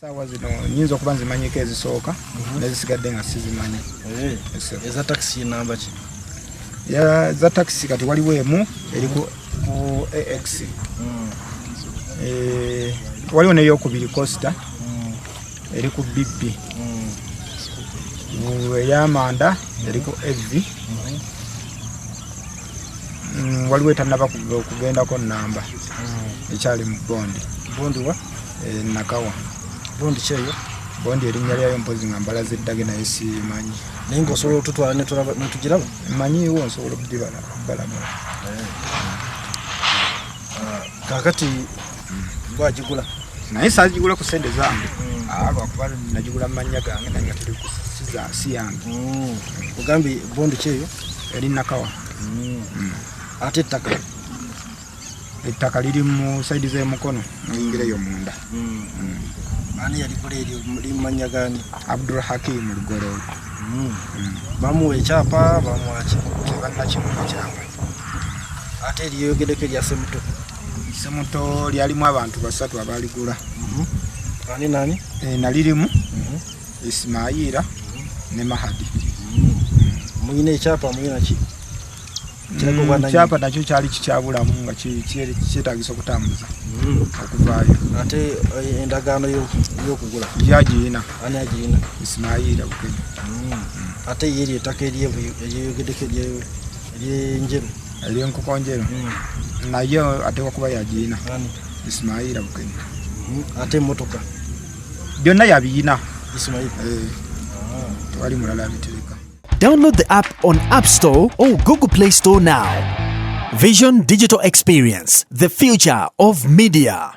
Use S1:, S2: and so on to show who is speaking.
S1: Sawa zino nyinza okuba nzimanyiko ezisooka nezisigadde nga sizimanyi.
S2: Eza taxi namba ki?
S1: Ya za taxi kati waliwo emu eri ku AX. Waliwo n'eyokubiri Costa eri ku BB. Ey'Amanda eri ku AV. Waliwo etannaba kugendako namba ekyali mu bondi.
S2: Bondi wa?
S1: Nakawa.
S2: Bondi kyeyo?
S1: Bondi erinnya lyayo mpozi nga mbalaze eddage naye simanyi.
S2: Naye ng'osobola otutwala netugiraba?
S1: Mmanyiiwo nsobola okugibalaga.
S2: Kaakati gwagigula?
S1: Naye saagigula ku ssente zange. Lwakuba nagigula mu mannya gange naye nga teri si yange.
S2: Ogambye bondi kyeyo?
S1: Eri Nakawa.
S2: Ate ettaka?
S1: Ettaka liri mu saidi z'emukono noyingireyo munda.
S2: Ani yaligula eryo mu mannya gani?
S1: Abdul Hakim Lugololo.
S2: Bamuwa ekyapa bamuwaki?
S1: Tebannakimu ekyapa.
S2: Ate eryeyogeddeko erya Semuto?
S1: Semuto lyalimu abantu basatu abaligula.
S2: Ani nani?
S1: Nalirimu Ismaila ne Mahadi.
S2: Muyina ekyapa muyina ki?
S1: Ekyapa nakyo kyali kikyabulamu nga kyetaagisa okutambuza okuvaayo.
S2: Ate endagaano y'okugula
S1: yagiyina?
S2: Ani agiyina?
S1: Ismaila Bukenya.
S2: Ate ye eryo ettaka eryeyogeddeko eryenjeru?
S1: Eryenkokonjeru naye ateekwa kuba yagiyina.
S2: Ani?
S1: Ismaila Bukenya.
S2: Ate emmotoka?
S1: Byonna yabiyina.
S2: Ismaila?
S1: Tewali mulala abitereka.
S3: Download the app on App Store or Google Play Store now. Vision Digital Experience, the future of media.